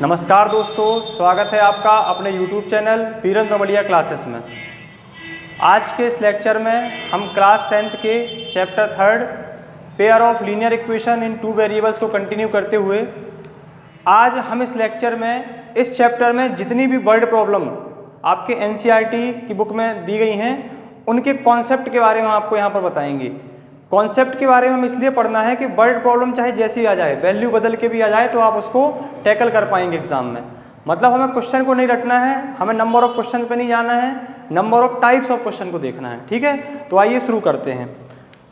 नमस्कार दोस्तों, स्वागत है आपका अपने YouTube चैनल पीरन रमलिया क्लासेस में। आज के इस लेक्चर में हम क्लास 10th के chapter 3 pair of linear equation in two variables को कंटिन्यू करते हुए आज हम इस लेक्चर में इस चैप्टर में जितनी भी वर्ड प्रॉब्लम आपके NCERT की बुक में दी गई हैं उनके कॉन्सेप्ट के बारे में आपको यहाँ पर बताएंगे। कॉन्सेप्ट के बारे में हम इसलिए पढ़ना है कि वर्ड प्रॉब्लम चाहे जैसी आ जाए, वैल्यू बदल के भी आ जाए तो आप उसको टैकल कर पाएंगे एग्जाम में। मतलब हमें क्वेश्चन को नहीं रटना है, हमें नंबर ऑफ क्वेश्चन पे नहीं जाना है, number of types of question को देखना है। ठीक है, तो आइए शुरू करते हैं।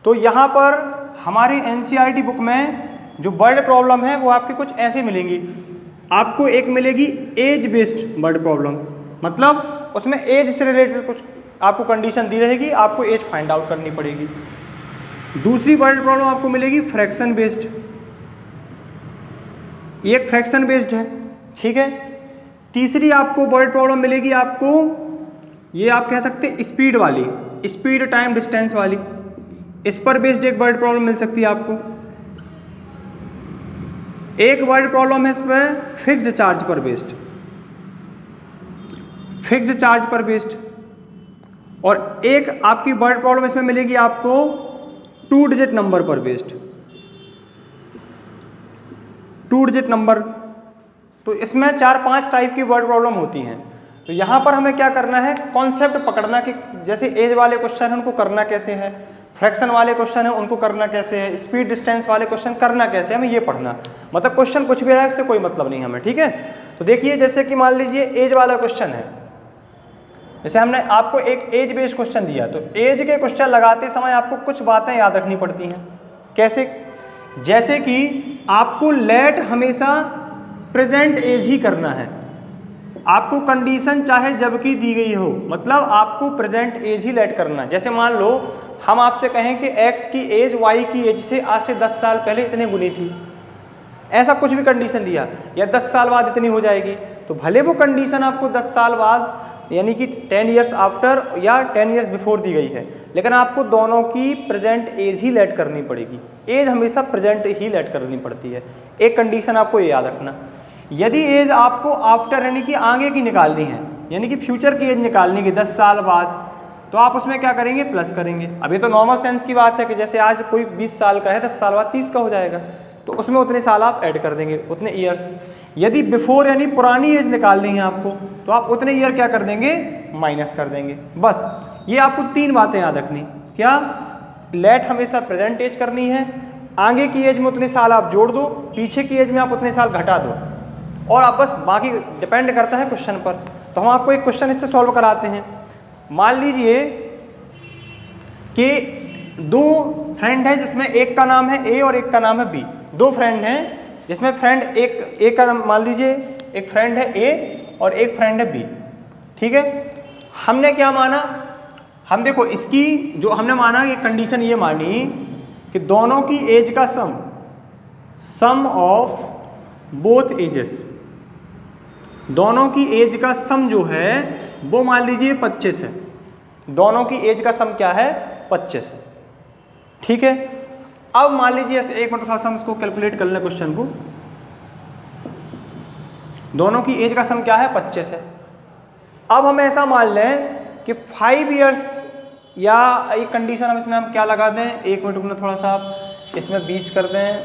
तो यहाँ पर हमारी NCERT बुक में जो वर्ड प्रॉब्लम है वो आपकी कुछ ऐसी मिलेंगी। आपको एक मिलेगी एज बेस्ड वर्ड प्रॉब्लम, मतलब उसमें एज से रिलेटेड कुछ आपको कंडीशन दी रहेगी, आपको एज फाइंड आउट करनी पड़ेगी। दूसरी वर्ड प्रॉब्लम आपको मिलेगी फ्रैक्शन बेस्ड, ये एक फ्रैक्शन बेस्ड है। ठीक है, तीसरी आपको वर्ड प्रॉब्लम मिलेगी, आपको ये आप कह सकते हैं स्पीड वाली, स्पीड टाइम डिस्टेंस वाली, इस पर बेस्ड एक वर्ड प्रॉब्लम मिल सकती है आपको। एक वर्ड प्रॉब्लम है इसमें फिक्स्ड चार्ज पर बेस्ड, फिक्स्ड चार्ज पर बेस्ड। और एक आपकी वर्ड प्रॉब्लम इसमें मिलेगी आपको 2 डिजिट नंबर पर बेस्ड, 2 डिजिट नंबर। तो इसमें 4-5 टाइप की वर्ड प्रॉब्लम होती हैं। तो यहाँ पर हमें क्या करना है, कॉन्सेप्ट पकड़ना कि जैसे एज वाले क्वेश्चन है उनको करना कैसे है, फ्रैक्शन वाले क्वेश्चन है उनको करना कैसे है, स्पीड डिस्टेंस वाले क्वेश्चन करना कैसे है, हमें ये पढ़ना। मतलब क्वेश्चन कुछ भी है इससे कोई मतलब नहीं हमें। ठीक है, तो देखिए जैसे कि मान लीजिए एज वाला क्वेश्चन है, जैसे हमने आपको एक एज बेस्ड क्वेश्चन दिया, तो एज के क्वेश्चन लगाते समय आपको कुछ बातें याद रखनी पड़ती हैं। कैसे? जैसे कि आपको लेट हमेशा प्रेजेंट एज ही करना है, आपको कंडीशन चाहे जब की दी गई हो, मतलब आपको प्रेजेंट एज ही लेट करना है। जैसे मान लो हम आपसे कहें कि x की एज y की एज से आज से 10 साल पहले इतने गुनी थी, ऐसा कुछ भी कंडीशन दिया, या 10 साल बाद इतनी हो जाएगी, तो भले वो कंडीशन आपको 10 साल बाद यानी कि 10 ईयर्स आफ्टर या 10 ईयर्स बिफोर दी गई है, लेकिन आपको दोनों की प्रेजेंट एज ही लेट करनी पड़ेगी। एज हमेशा प्रेजेंट ही लेट करनी पड़ती है। एक कंडीशन आपको ये याद रखना, यदि एज आपको आफ्टर यानी कि आगे की निकालनी है, यानी कि फ्यूचर की एज निकालनी है 10 साल बाद, तो आप उसमें क्या करेंगे, प्लस करेंगे। अब ये तो नॉर्मल सेंस की बात है कि जैसे आज कोई 20 साल का है, 10 साल बाद 30 का हो जाएगा, तो उसमें उतने साल आप ऐड कर देंगे, उतने ईयर्स। यदि बिफोर यानी पुरानी एज निकालनी है आपको, तो आप उतने ईयर क्या कर देंगे, माइनस कर देंगे। बस ये आपको 3 बातें याद रखनी। क्या? लेट हमेशा प्रेजेंट एज करनी है, आगे की एज में उतने साल आप जोड़ दो, पीछे की एज में आप उतने साल घटा दो, और आप बस बाकी डिपेंड करता है क्वेश्चन पर। तो हम आपको एक क्वेश्चन इससे सॉल्व कराते हैं। मान लीजिए कि 2 फ्रेंड है जिसमें एक का नाम है A और एक का नाम है B। 2 फ्रेंड हैं जिसमें फ्रेंड एक का नाम, मान लीजिए एक फ्रेंड है A और एक फ्रेंड है B। ठीक है, हमने क्या माना, हम देखो इसकी जो हमने माना ये कंडीशन ये मानी कि दोनों की एज का सम ऑफ बोथ एजेस, दोनों की एज का सम जो है वो मान लीजिए 25 है। दोनों की एज का सम क्या है, 25 है। ठीक है, अब मान लीजिए एक मिनट थोड़ा सा हम इसको कैलकुलेट कर लें क्वेश्चन को। दोनों की एज का सम क्या है, 25 है। अब हम ऐसा मान लें कि 5 ईयर्स, या एक कंडीशन हम इसमें हम क्या लगा दें, एक मिनट रुकना थोड़ा सा, आप इसमें 20 कर दें,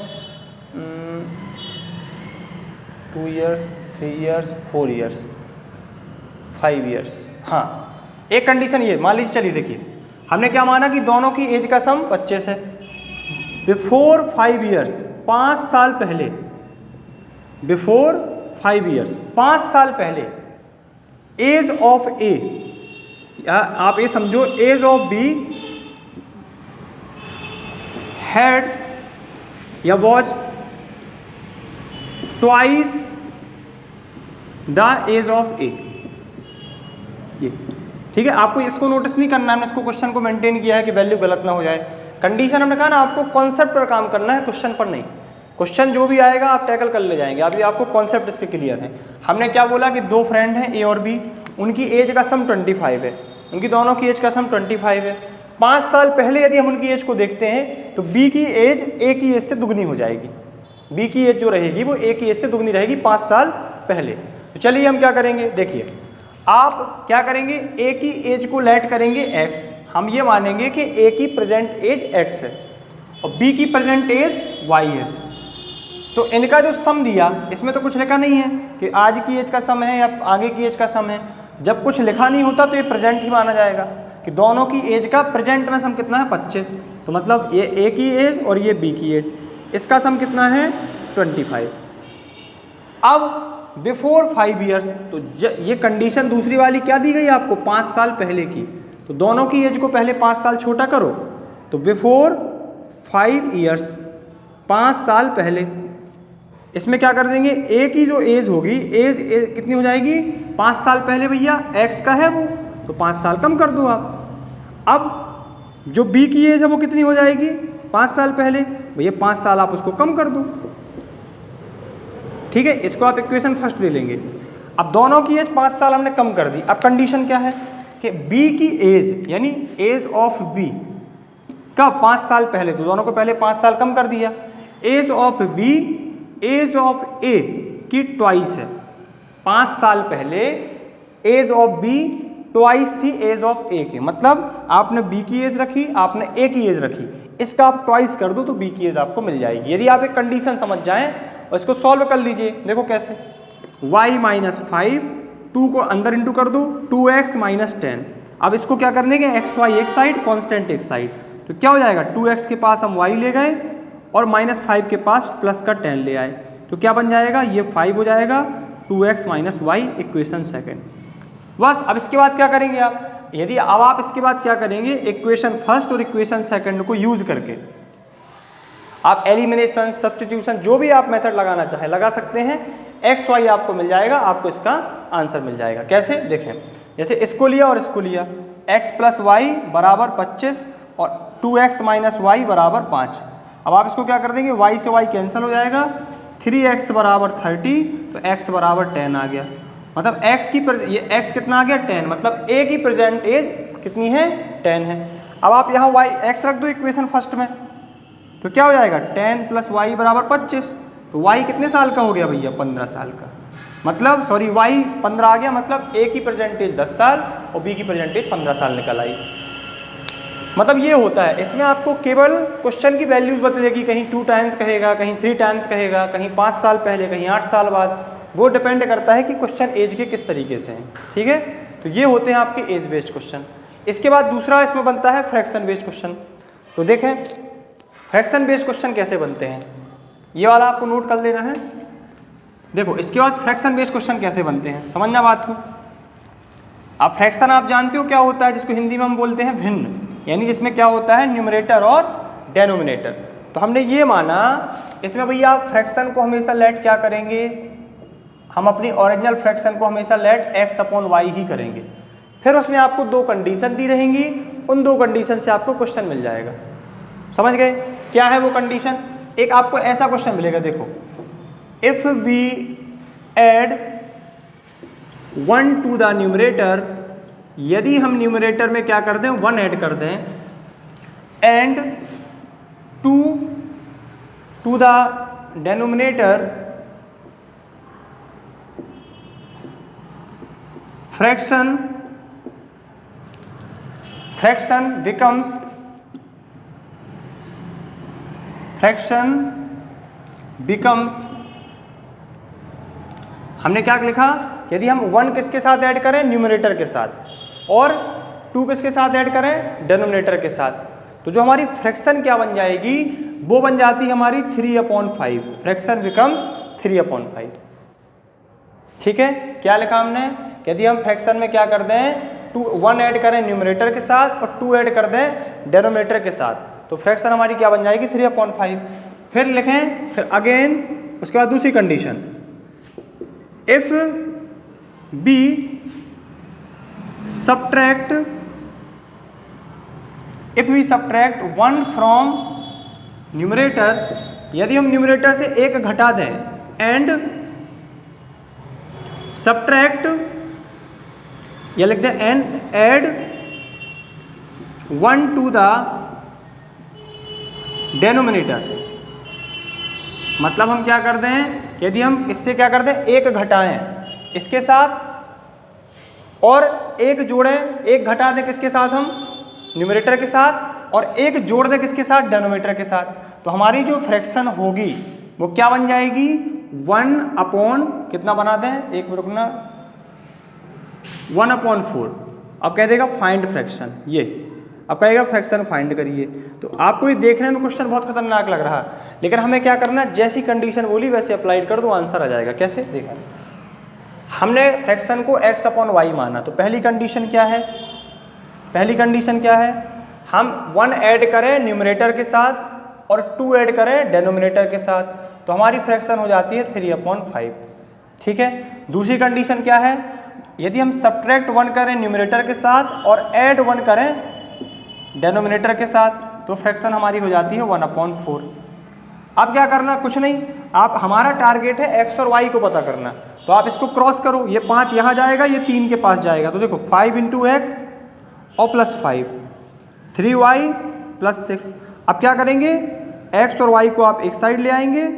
2 ईयर्स, 3 ईयर्स, 4 ईयर्स, 5 ईयर्स। हाँ, एक कंडीशन ये मान लीजिए, चलिए देखिए हमने क्या माना कि दोनों की एज का सम 25 है। बिफोर 5 ईयर्स, 5 साल पहले, बिफोर 5 ईयर्स, 5 साल पहले एज ऑफ ए, या आप ये समझो एज ऑफ बी हैड या was twice the age of A. ये ठीक है, आपको इसको नोटिस नहीं करना है, हमने इसको क्वेश्चन को मेंटेन किया है कि वैल्यू गलत ना हो जाए। कंडीशन हमने कहा ना, आपको कॉन्सेप्ट पर काम करना है, क्वेश्चन पर नहीं। क्वेश्चन जो भी आएगा आप टैकल कर ले जाएंगे, अभी आपको कॉन्सेप्ट इसके क्लियर है। हमने क्या बोला कि 2 फ्रेंड हैं A और B, उनकी एज का सम 25 है, उनकी दोनों की एज का सम 25 है। 5 साल पहले यदि हम उनकी एज को देखते हैं तो B की एज A की एज से दुगनी हो जाएगी। B की एज जो रहेगी वो A की एज से दुगनी रहेगी 5 साल पहले। तो चलिए हम क्या करेंगे, देखिए आप क्या करेंगे, ए की एज को लेट करेंगे x, हम ये मानेंगे कि ए की प्रेजेंट एज x है और बी की प्रेजेंट एज y है। तो इनका जो सम दिया इसमें तो कुछ लिखा नहीं है कि आज की एज का सम है या आगे की एज का सम है। जब कुछ लिखा नहीं होता तो ये प्रेजेंट ही माना जाएगा कि दोनों की एज का प्रेजेंट में सम कितना है 25। तो मतलब ये ए की एज और ये बी की एज, इसका सम कितना है 25। अब बिफोर 5 ईयर्स, तो ये कंडीशन दूसरी वाली क्या दी गई आपको, 5 साल पहले की। तो दोनों की एज को पहले 5 साल छोटा करो, तो बिफोर 5 ईयर्स, 5 साल पहले। इसमें क्या कर देंगे, ए की जो एज होगी, एज कितनी हो जाएगी 5 साल पहले, भैया एक्स का है वो, तो 5 साल कम कर दो आप। अब जो बी की एज है वो कितनी हो जाएगी 5 साल पहले, भैया 5 साल आप उसको कम कर दो। ठीक है, इसको आप इक्वेशन फर्स्ट ले लेंगे। अब दोनों की एज 5 साल हमने कम कर दी। अब कंडीशन क्या है कि बी की एज यानी एज ऑफ बी कब 5 साल पहले, तो दोनों को पहले 5 साल कम कर दिया। Age of B age of A की ट्वाइस है। 5 साल पहले एज ऑफ बी ट्वाइस थी एज ऑफ ए के, मतलब आपने बी की एज रखी, आपने ए की एज रखी, इसका आप ट्वाइस कर दो तो बी की एज आपको मिल जाएगी। यदि आप एक कंडीशन समझ जाएं और इसको सॉल्व कर लीजिए, देखो कैसे, y माइनस 5, 2 को अंदर इंटू कर दो, 2x माइनस 10। अब इसको क्या करने के, एक्स वाई एक साइड, कॉन्स्टेंट एक साइड, तो क्या हो जाएगा 2x के पास हम y ले गए और माइनस 5 के पास प्लस का 10 ले आए, तो क्या बन जाएगा, ये 5 हो जाएगा, 2x minus Y, equation second. बस अब इसके बाद क्या करेंगे आप, यदि अब आप इसके बाद क्या करेंगे, इक्वेशन फर्स्ट और इक्वेशन सेकेंड को यूज करके आप एलिमिनेशन, सब्स्टिट्यूशन, जो भी आप मेथड लगाना चाहे लगा सकते हैं। एक्स वाई आपको मिल जाएगा, आपको इसका आंसर मिल जाएगा। कैसे, देखें, जैसे इसको लिया और इसको लिया, x प्लस वाई बराबर 25 और 2x माइनस वाई बराबर 5। अब आप इसको क्या कर देंगे, y से y कैंसिल हो जाएगा, 3x बराबर 30, तो x बराबर 10 आ गया। मतलब x की ये x कितना आ गया 10, मतलब a की प्रेजेंट एज कितनी है 10 है। अब आप यहाँ x रख दो इक्वेशन फर्स्ट में, तो क्या हो जाएगा 10 प्लस वाई बराबर 25, तो y कितने साल का हो गया भैया 15 साल का, मतलब सॉरी y 15 आ गया, मतलब a की प्रेजेंटेज 10 साल और b की प्रेजेंटेज 15 साल निकल आई। मतलब ये होता है, इसमें आपको केवल क्वेश्चन की वैल्यूज बदलेगी, कहीं 2 टाइम्स कहेगा, कहीं 3 टाइम्स कहेगा, कहीं 5 साल पहले, कहीं 8 साल बाद, वो डिपेंड करता है कि क्वेश्चन एज के किस तरीके से हैं। ठीक है, तो ये होते हैं आपके एज बेस्ड क्वेश्चन। इसके बाद दूसरा इसमें बनता है फ्रैक्शन बेस्ड क्वेश्चन। तो देखें फ्रैक्शन बेस्ड क्वेश्चन कैसे बनते हैं, ये वाला आपको नोट कर लेना है। देखो इसके बाद फ्रैक्शन बेस्ड क्वेश्चन कैसे बनते हैं, समझना बात को। अब फ्रैक्शन आप जानते हो क्या होता है, जिसको हिंदी में हम बोलते हैं भिन्न, यानी जिसमें क्या होता है न्यूमरेटर और डेनोमिनेटर। तो हमने ये माना इसमें भैया आप फ्रैक्शन को हमेशा लेट क्या करेंगे, हम अपनी ओरिजिनल फ्रैक्शन को हमेशा लेट x अपॉन वाई ही करेंगे। फिर उसमें आपको 2 कंडीशन दी रहेंगी, उन 2 कंडीशन से आपको क्वेश्चन मिल जाएगा। समझ गए क्या है वो कंडीशन। एक आपको ऐसा क्वेश्चन मिलेगा, देखो, if we add 1 to the numerator, यदि हम न्यूमरेटर में क्या कर दें 1 ऐड कर दें, and 2 to the denominator, fraction becomes, हमने क्या लिखा, यदि हम 1 किसके साथ ऐड करें, न्यूमरेटर के साथ, और 2 किसके साथ ऐड करें, डेनोमिनेटर के साथ, तो जो हमारी फ्रैक्शन क्या बन जाएगी, वो बन जाती है हमारी 3/5। Fraction becomes 3/5। ठीक है, क्या लिखा हमने, यदि हम फ्रैक्शन में क्या कर दें 1 ऐड करें न्यूमरेटर के साथ और 2 ऐड कर दें डेनोमिनेटर के साथ, तो फ्रैक्शन हमारी क्या बन जाएगी 3/5। फिर लिखें, फिर अगेन उसके बाद दूसरी condition, if we subtract 1 from numerator, यदि हम न्यूमरेटर से 1 घटा दें, एंड सब्ट्रैक्ट, या लिख दें and add 1 to the denominator, मतलब हम क्या कर दें, यदि हम इससे क्या कर दें, एक घटाएं इसके साथ और एक जोड़ें, एक घटा दें किसके साथ, हम न्यूमरेटर के साथ, और एक जोड़ दें किसके साथ, डिनोमिनेटर के साथ, तो हमारी जो फ्रैक्शन होगी वो क्या बन जाएगी, 1 कितना बना दें, एक रुकना, 1/4। अब कह देगा फाइंड फ्रैक्शन, ये अब कहेगा फ्रैक्शन फाइंड करिए। तो आपको ये देखने में क्वेश्चन बहुत खतरनाक लग रहा है, लेकिन हमें क्या करना है, जैसी कंडीशन बोली वैसे अप्लाइड कर दो, आंसर आ जाएगा। कैसे, देखा हमने फ्रैक्शन को x/y माना, तो पहली कंडीशन क्या है, पहली कंडीशन क्या है, हम 1 ऐड करें न्यूमरेटर के साथ और 2 ऐड करें डेनोमिनेटर के साथ, तो हमारी फ्रैक्शन हो जाती है 3/5। ठीक है। दूसरी कंडीशन क्या है, यदि हम सब्ट्रैक्ट 1 करें न्यूमरेटर के साथ और ऐड 1 करें डेनोमिनेटर के साथ, तो फ्रैक्शन हमारी हो जाती है 1/4। अब क्या करना, कुछ नहीं, आप हमारा टारगेट है x और y को पता करना, तो आप इसको क्रॉस करो, ये 5 यहाँ जाएगा, ये 3 के पास जाएगा, तो देखो 5 × x और +5, 3y + 6। अब क्या करेंगे, x और y को आप एक साइड ले आएंगे,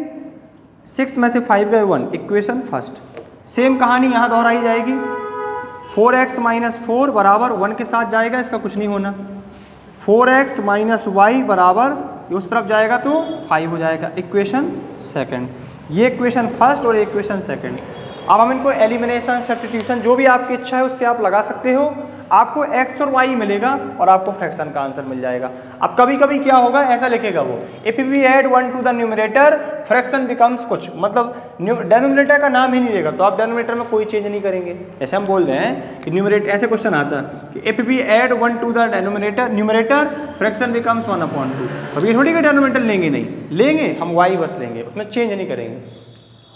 6 में से 5 गए 1, इक्वेशन फर्स्ट। सेम कहानी यहाँ दोहराई जाएगी, 4x - 4 बराबर 1 के साथ जाएगा, इसका कुछ नहीं होना, 4x - y बराबर उस तरफ जाएगा तो 5 हो जाएगा, इक्वेशन सेकंड। ये इक्वेशन फर्स्ट और इक्वेशन सेकंड। अब हम इनको एलिमिनेशन, सब्स्टिट्यूशन, जो भी आपकी इच्छा है उससे आप लगा सकते हो, आपको x और y मिलेगा और आपको फ्रैक्शन का आंसर मिल जाएगा। अब कभी कभी क्या होगा, ऐसा लिखेगा वो, if we add 1 to the numerator fraction becomes कुछ, मतलब डेनोमिनेटर का नाम ही नहीं देगा, तो आप डेनोमिनेटर में कोई चेंज नहीं करेंगे। ऐसे हम बोल रहे हैं कि न्यूमरेटर, ऐसे क्वेश्चन आता है कि if we add 1 to the numerator fraction becomes 1/2। अब ये थोड़ी कि डेनोमिनेटर लेंगे, नहीं लेंगे, हम y बस लेंगे, उसमें चेंज नहीं करेंगे,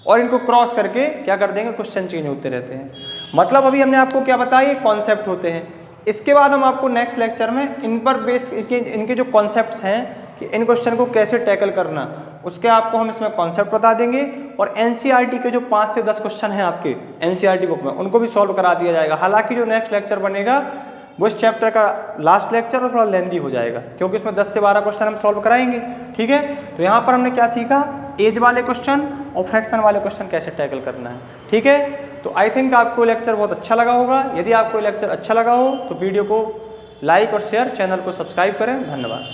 और इनको क्रॉस करके क्या कर देंगे, क्वेश्चन चेंज होते रहते हैं। मतलब अभी हमने आपको क्या बताया, ये कॉन्सेप्ट होते हैं। इसके बाद हम आपको नेक्स्ट लेक्चर में इन पर बेस, इनके जो कॉन्सेप्ट्स हैं कि इन क्वेश्चन को कैसे टैकल करना, उसके आपको हम इसमें कॉन्सेप्ट बता देंगे, और एनसीईआरटी के जो 5 से 10 क्वेश्चन हैं आपके एनसीईआरटी बुक में, उनको भी सॉल्व करा दिया जाएगा। हालांकि जो नेक्स्ट लेक्चर बनेगा वो इस चैप्टर का लास्ट लेक्चर और थोड़ा लेंदी हो जाएगा, क्योंकि इसमें 10 से 12 क्वेश्चन हम सॉल्व कराएंगे। ठीक है, तो यहाँ पर हमने क्या सीखा, एज वाले क्वेश्चन और फ्रैक्शन वाले क्वेश्चन कैसे टैकल करना है। ठीक है, तो आई थिंक आपको लेक्चर बहुत अच्छा लगा होगा। यदि आपको लेक्चर अच्छा लगा हो तो वीडियो को लाइक और शेयर, चैनल को सब्सक्राइब करें। धन्यवाद।